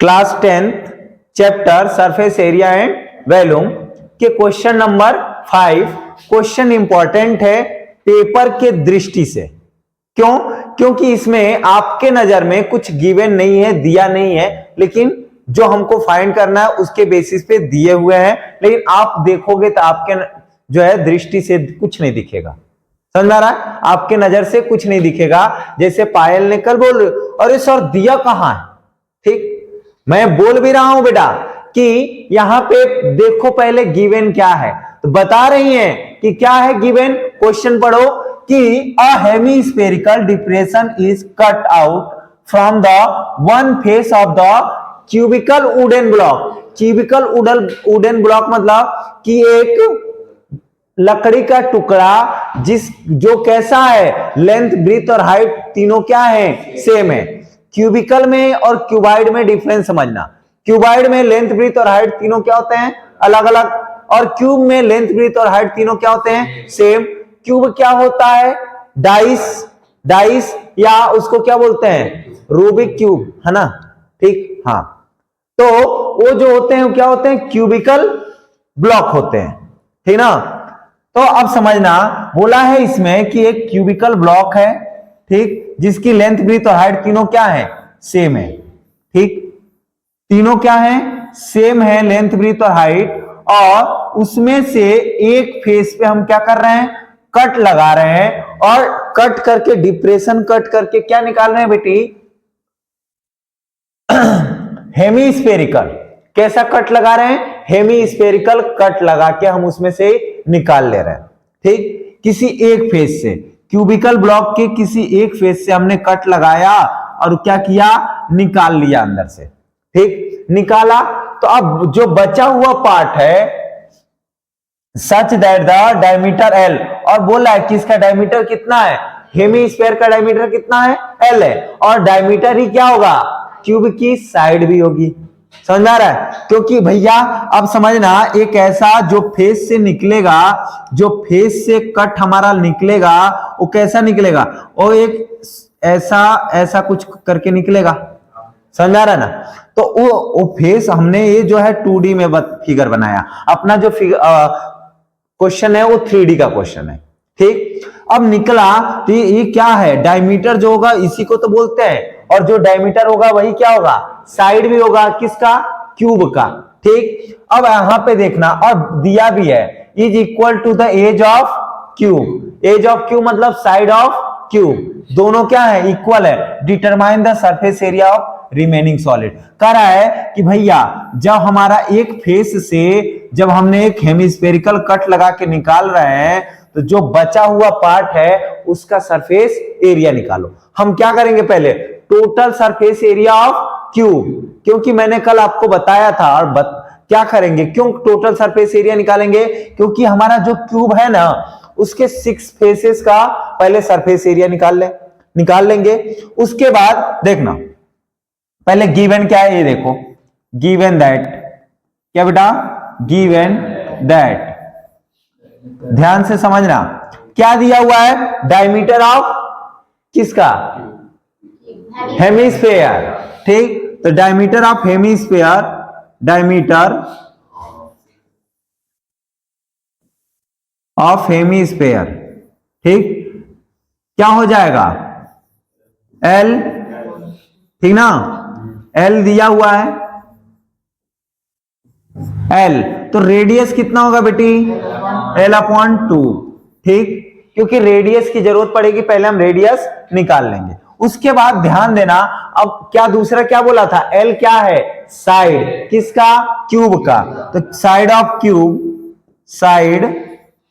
Class 10th chapter surface area and volume के question number 5। Question important है paper के दृष्टि से। क्यों? क्योंकि इसमें आपके नजर में कुछ गिवन नहीं है, दिया नहीं है, लेकिन जो हमको फाइंड करना है उसके बेसिस पे दिए हुए हैं। लेकिन आप देखोगे तो आपके जो है दृष्टि से कुछ नहीं दिखेगा। समझ में आ रहा है? आपके नजर से कुछ नहीं दिखेगा। जैसे पायल ने कल बोल, अरे सर दिया कहां है? ठीक, मैं बोल भी रहा हूं बेटा कि यहां पे देखो पहले गिवन क्या है, तो बता रही हैं कि क्या है गिवन। क्वेश्चन पढ़ो कि a hemispherical depression is cut out from the one face of the cubical wooden block. Cubical wooden block मतलब कि एक लकड़ी का टुकड़ा जो कैसा है, लेंथ ब्रीथ और हाइट तीनों क्या है, सेम है। क्यूबिकल में और क्यूबाइड में डिफरेंस समझना। क्यूबाइड में लेंथ ब्रीथ और हाइट तीनों क्या होते हैं, अलग अलग, और क्यूब में लेंथ ब्रीथ और हाइट तीनों क्या होते हैं, सेम। क्यूब क्या होता है, डाइस या उसको क्या बोलते हैं, रूबिक क्यूब, है ना। ठीक, हाँ, तो वो जो होते हैं वो क्या होते हैं, क्यूबिकल ब्लॉक होते हैं, ठीक ना। तो अब समझना, बोला है इसमें कि एक क्यूबिकल ब्लॉक है, ठीक, जिसकी लेंथ ब्रीथ और हाइट तीनों क्या है, सेम है। ठीक, तीनों क्या है, सेम है लेंथ ब्रीथ और हाइट, और उसमें से एक फेस पे हम क्या कर रहे हैं, कट लगा रहे हैं, और कट करके डिप्रेशन कट करके क्या निकाल रहे हैं बेटी, हेमीस्फेरिकल। कैसा कट लगा रहे हैं, हेमीस्फेरिकल कट लगा के हम उसमें से निकाल ले रहे हैं। ठीक, किसी एक फेस से, क्यूबिकल ब्लॉक के किसी एक फेस से हमने कट लगाया और क्या किया, निकाल लिया अंदर से। ठीक, निकाला, तो अब जो बचा हुआ पार्ट है such that the diameter L, और बोला है कि इसका डायमीटर कितना है, हेमीस्फेयर का डायमीटर कितना है, एल है, और डायमीटर ही क्या होगा, क्यूब की साइड भी होगी। समझ आ रहा है? क्योंकि भैया अब समझना, एक ऐसा जो फेस से निकलेगा, जो फेस से कट हमारा निकलेगा वो कैसा निकलेगा, वो एक ऐसा कुछ करके निकलेगा। समझ आ रहा है ना। तो वो फेस हमने ये जो है 2D में फिगर बनाया। अपना जो क्वेश्चन है वो 3D का क्वेश्चन है। ठीक, अब निकला तो ये क्या है, डायमीटर जो होगा इसी को तो बोलते हैं, और जो डायमीटर होगा वही क्या होगा, साइड भी होगा, किसका, क्यूब का। ठीक, अब यहां पे देखना, और दिया भी है is equal to the edge of cube. Edge of cube मतलब साइड ऑफ क्यूब, दोनों क्या है, इक्वल है। Determine the surface area of remaining solid. कह रहा है कि भैया जब हमारा एक फेस से जब हमने एक हेमिस्फेरिकल कट लगा के निकाल रहे हैं, तो जो बचा हुआ पार्ट है उसका सरफेस एरिया निकालो। हम क्या करेंगे, पहले total surface area of cube, क्योंकि मैंने कल आपको बताया था। और क्या करेंगे, क्यों टोटल सरफेस एरिया निकालेंगे, क्योंकि हमारा जो क्यूब है ना उसके 6 फेसेस का पहले सरफेस एरिया निकाल लेंगे। उसके बाद देखना, पहले गिवन क्या है ये देखो, गिवन दैट, क्या बेटा, गिवन दैट, ध्यान से समझना, क्या दिया हुआ है, डायमीटर ऑफ किसका, हेमिस्फेयर। ठीक, तो diameter of hemisphere, diameter of hemisphere, ठीक, क्या हो जाएगा, एल, ठीक ना, एल दिया हुआ है, एल, तो रेडियस कितना होगा बेटी, L/2। ठीक, क्योंकि रेडियस की जरूरत पड़ेगी, पहले हम रेडियस निकाल लेंगे। उसके बाद ध्यान देना, अब क्या दूसरा क्या बोला था, एल क्या है, साइड, किसका, क्यूब का। तो side of cube, side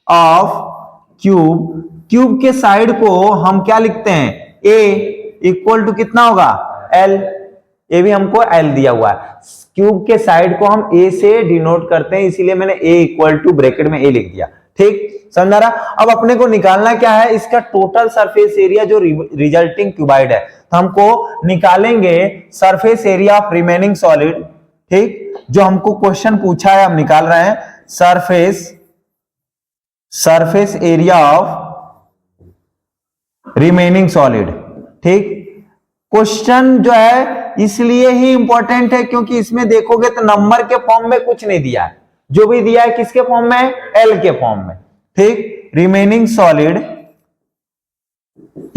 of cube, cube के साइड को हम क्या लिखते हैं, ए इक्वल टू कितना होगा, एल। ये भी हमको एल दिया हुआ है, क्यूब के साइड को हम ए से डिनोट करते हैं, इसीलिए मैंने ए इक्वल टू ब्रैकेट में ए लिख दिया। ठीक, समझ रहा। अब अपने को निकालना क्या है, इसका टोटल सरफेस एरिया जो रिजल्टिंग क्यूबाइड है, तो हमको निकालेंगे surface area of remaining solid. ठीक, जो हमको क्वेश्चन पूछा है हम निकाल रहे हैं, surface area of remaining solid. ठीक, क्वेश्चन जो है इसलिए ही इंपॉर्टेंट है क्योंकि इसमें देखोगे तो नंबर के फॉर्म में कुछ नहीं दिया है, जो भी दिया है किसके फॉर्म में, एल के फॉर्म में। ठीक, रिमेनिंग सॉलिड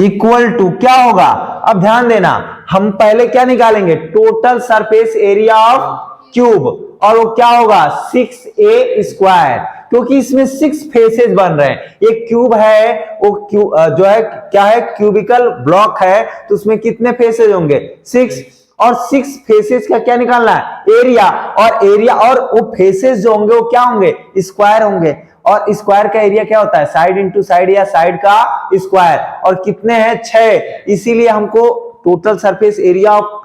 इक्वल टू क्या होगा, अब ध्यान देना, हम पहले क्या निकालेंगे, total surface area of cube, और वो क्या होगा 6a², क्योंकि इसमें 6 फेसेस बन रहे हैं। एक क्यूब है, वो क्यूब जो है क्या है, क्यूबिकल ब्लॉक है, तो उसमें कितने फेसेस होंगे 6, और 6 फेसेस का क्या निकालना है, एरिया, और एरिया और वो फेसेस जो होंगे वो क्या होंगे, स्क्वायर होंगे, और स्क्वायर का एरिया क्या होता है, साइड इंटू साइड या साइड का स्क्वायर, और कितने हैं 6, इसीलिए हमको total surface area of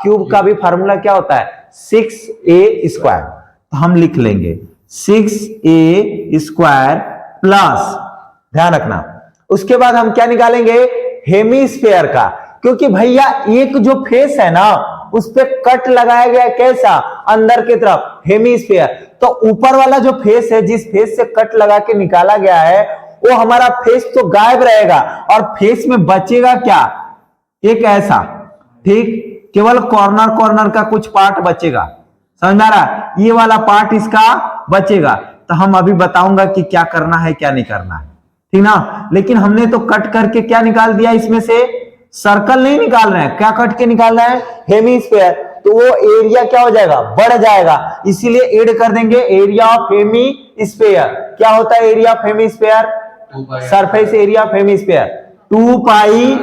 cube का भी फार्मूला क्या होता है 6a²। तो हम लिख लेंगे 6a² प्लस, ध्यान रखना, उसके बाद हम क्या निकालेंगे, हेमीस्फेयर का, क्योंकि भैया एक जो फेस है ना उस पे कट लगाया गया, कैसा, अंदर की तरफ, हेमीस्फेयर। तो ऊपर वाला जो फेस है, जिस फेस से कट लगा के निकाला गया है, वो हमारा फेस तो गायब रहेगा, और फेस में बचेगा क्या, एक ऐसा, ठीक, केवल कॉर्नर कॉर्नर का कुछ पार्ट बचेगा, समझ में आ रहा, ये वाला पार्ट इसका बचेगा। तो हम अभी बताऊंगा कि क्या करना है क्या नहीं करना है, ठीक ना। लेकिन हमने तो कट करके क्या निकाल दिया, इसमें से सर्कल नहीं निकाल रहे हैं, क्या कट के निकाल रहे हैं, हेमीस्फेयर, तो वो एरिया क्या हो जाएगा, बढ़ जाएगा, इसीलिए ऐड कर देंगे एरिया ऑफ हेमीस्फेयर। क्या होता है area of hemisphere, surface area of hemisphere 2πr²,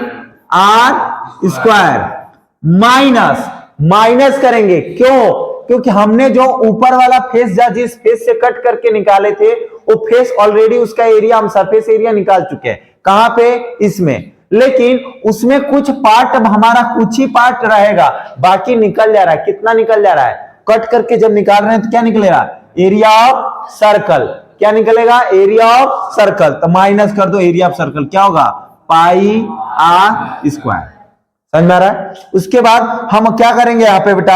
minus करेंगे, क्यों, क्योंकि हमने जो ऊपर वाला फेस जिस फेस से कट करके निकाले थे, वो फेस ऑलरेडी उसका एरिया, हम सरफेस एरिया निकाल चुके हैं, कहां पे, इसमें, लेकिन उसमें कुछ पार्ट, हमारा कुछ ही पार्ट रहेगा, बाकी निकल जा रहा है, कितना निकल जा रहा है, कट करके जब निकाल रहे हैं तो क्या निकलेगा, एरिया ऑफ सर्कल, क्या निकलेगा, एरिया ऑफ सर्कल, तो माइनस कर दो एरिया ऑफ सर्कल, क्या होगा, πr², समझ में आ रहा है। उसके बाद हम क्या करेंगे, यहाँ पे बेटा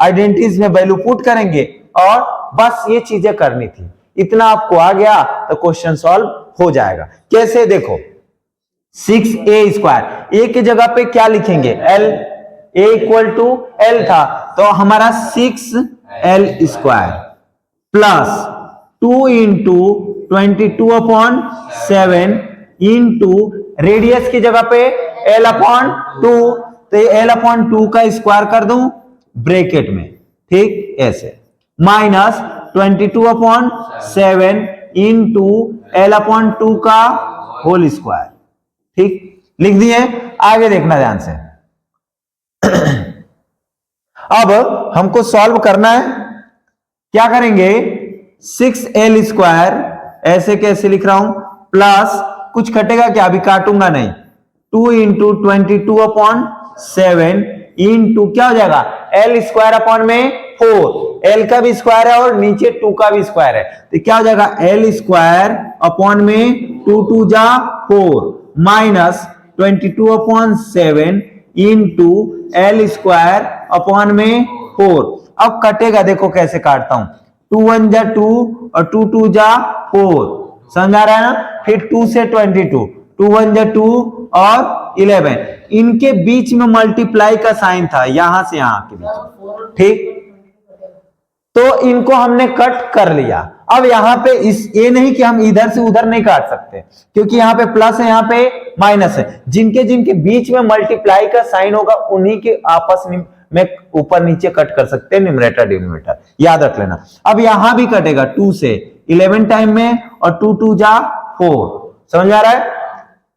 आइडेंटिटीज में वैल्यू पुट करेंगे, और बस ये चीजें करनी थी, इतना आपको आ गया तो क्वेश्चन सॉल्व हो जाएगा। कैसे, देखो 6a², a की जगह पे क्या लिखेंगे, l, a = l था, तो हमारा 6l² प्लस 2 × 22/7 इंटू रेडियस की जगह पे l/2, तो l/2 का स्क्वायर कर दूं ब्रैकेट में, ठीक, ऐसे, माइनस 22/7 इंटू l/2 का होल स्क्वायर, ठीक, लिख दिए। आगे देखना ध्यान से। अब हमको सॉल्व करना है, क्या करेंगे, 6l², ऐसे कैसे लिख रहा हूं, प्लस कुछ कटेगा क्या, अभी काटूंगा नहीं, 2 × 22/7 इंटू क्या हो जाएगा, l² में 4, l का भी स्क्वायर है और नीचे 2 का भी स्क्वायर है, तो क्या हो जाएगा, l² में 2 × 2 = 4 माइनस 22/7 इंटू l² में 4। अब कटेगा, देखो कैसे काटता हूं, 2 × 1 = 2 और 2 × 2 = 4, समझ आ रहा है ना। फिर 2 से 22, 2 × 1 = 2 और 11, इनके बीच में मल्टीप्लाई का साइन था, यहां से यहां के बीच, ठीक, तो इनको हमने कट कर लिया। अब यहां पे ये नहीं कि हम इधर से उधर नहीं काट सकते, क्योंकि यहां पे प्लस है, यहां पे माइनस है, जिनके जिनके बीच में मल्टीप्लाई का साइन होगा उन्हीं के आपस में ऊपर नीचे कट कर सकते हैं, न्यूमरेटर डिनोमिनेटर, याद रख लेना। अब यहां भी कटेगा 2 से 11 टाइम में, और 2 × 2 = 4, समझ आ रहा है,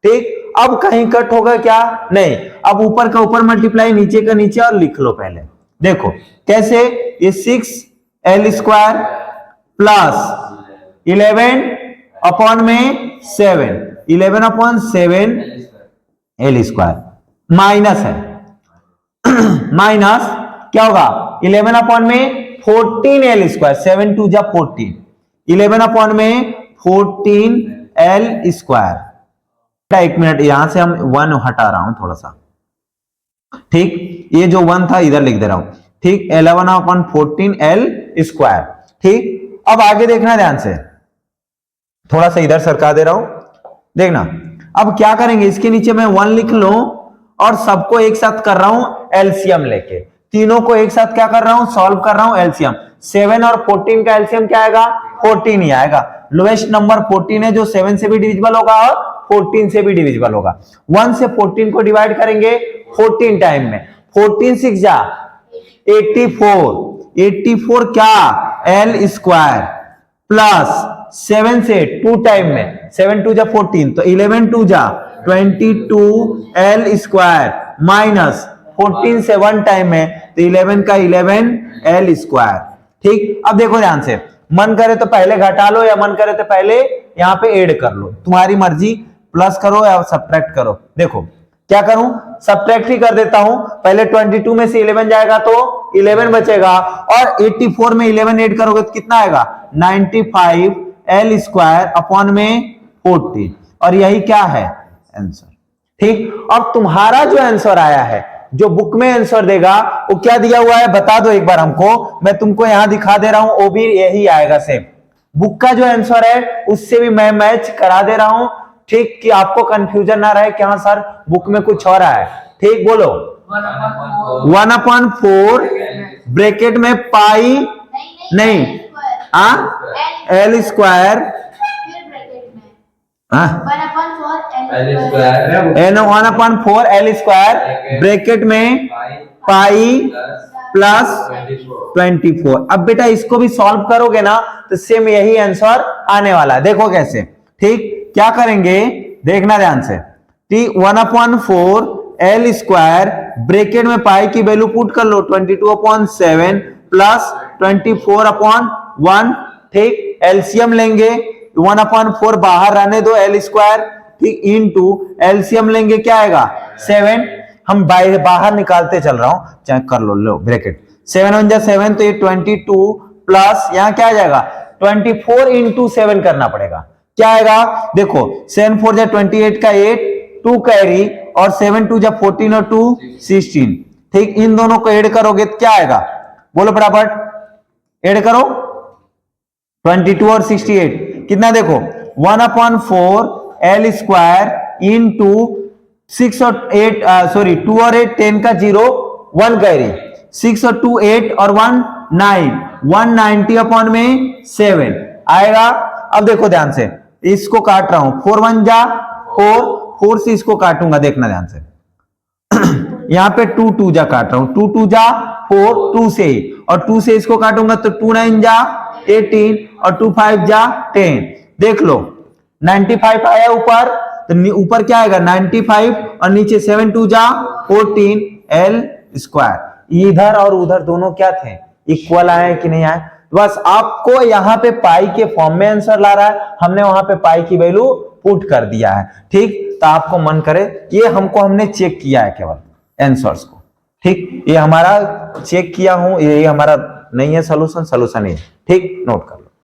ठीक। अब कहीं कट होगा क्या, नहीं, अब ऊपर का ऊपर मल्टीप्लाई, नीचे का नीचे, और लिख लो पहले, देखो कैसे, ये 6l² प्लस 11/7, 11/7l² माइनस है, माइनस क्या होगा, 11/14l², 7 × 2 = 14, 11/14l²। एक मिनट, यहां से हम 1 हटा रहा हूं थोड़ा सा, ठीक, ये जो 1 था इधर लिख दे रहा हूं, ठीक, 11/14l², ठीक। अब आगे देखना ध्यान से, थोड़ा सा इधर सरका दे रहा हूं, देखना। अब क्या करेंगे, इसके नीचे मैं 1 लिख लूं और सबको एक साथ कर रहा हूं एलसीएम लेके, तीनों को एक साथ क्या कर रहा हूं, सॉल्व कर रहा हूं एलसीएम। 7 और 14 का एलसीएम क्या आएगा, 14 ही आएगा। लोएस्ट नंबर 14 है जो 7 से भी डिविजिबल होगा और 14 से भी डिविजिबल होगा। 1 से 14 को डिवाइड करेंगे 14 टाइम में, 14 6 जा 84, 84 क्या एल स्क्वायर प्लस 7 से 2 टाइम में, 7 2 जा 14 तो 11 2 जा 22 एल स्क्वायर माइनस 14 से 1 टाइम में तो 11 का 11 एल स्क्वायर। ठीक, अब देखो ध्यान से, मन करे तो पहले घटा लो या मन करे तो पहले यहां पे ऐड कर लो, तुम्हारी मर्जी, प्लस करो या सब्ट्रैक्ट करो। देखो क्या करूं, सब्ट्रैक्ट ही कर देता हूं, पहले 22 में से 11 जाएगा तो 11 बचेगा और 84 में 11 ऐड करोगे तो कितना आएगा 95 एल स्क्वायर अपॉन में 40, और यही क्या है आंसर। ठीक, अब तुम्हारा जो आंसर आया है, जो बुक में आंसर देगा वो क्या दिया हुआ है बता दो एक बार हमको, मैं तुमको यहां दिखा दे रहा हूं, वो भी यही आएगा सेम। बुक का जो आंसर है उससे भी मैं मैच करा दे रहा हूं, ठीक, कि आपको कंफ्यूजन ना रहे कि हाँ सर बुक में कुछ और है। ठीक, बोलो 1/4 ब्रैकेट में पाई नहीं L square N1/4 L square bracket में पाई प्लस 24। अब बेटा इसको भी सॉल्व करोगे ना तो सेम यही आंसर आने वाला है, देखो कैसे। ठीक, क्या करेंगे देखना ध्यान से, 1/4 एल स्क्वायर ब्रैकेट में पाई की वैल्यू पुट कर लो 22/7 प्लस 24/1। ठीक, एलसीएम लेंगे 1/4 बाहर रहने दो एल स्क्वायर, ठीक, इनटू एलसीएम लेंगे क्या आएगा 7, हम बाहर निकालते चल रहा हूं, चेक कर लो, लो ब्रैकेट 7 1 जा 7 तो ये 22 प्लस यहां क्या आ जाएगा 24 इंटू 7 करना पड़ेगा, क्या आएगा देखो 7 4 जा 28 का 8 2 कैरी और 7 2 जा 14 और 2 16। ठीक, इन दोनों को ऐड करोगे तो क्या आएगा बोलो फटाफट, ऐड करो 22 और 68 कितना देखो 1/4 एल स्क्वायर इंटू 6 और 8 सॉरी 2 और 8 10 का 0 1 कैरी 6 और 2 8 और 1 9 190 अपॉन में 7 आएगा। अब देखो ध्यान से, इसको काट रहा हूं 4 1 जा 4 4 से इसको काटूंगा, देखना ध्यान से यहां पे 2 2 जा काट रहा हूं, 2 2 जा 4 2 से ही, और 2 से इसको काटूंगा तो 2 9 जा 18 और 2 5 जा 10। देख लो 95 आया ऊपर, तो ऊपर क्या आएगा 95 और नीचे 7 2 जा 14 एल स्क्वायर। इधर और उधर दोनों क्या थे इक्वल आए कि नहीं आए, बस आपको यहां पे पाई के फॉर्म में आंसर ला रहा है, हमने वहां पे पाई की वैल्यू पुट कर दिया है। ठीक, तो आपको मन करे ये हमने चेक किया है केवल आंसर्स को। ठीक, ये हमारा चेक किया हूं, ये हमारा नहीं है सोल्यूशन, सोल्यूशन है। ठीक, नोट कर।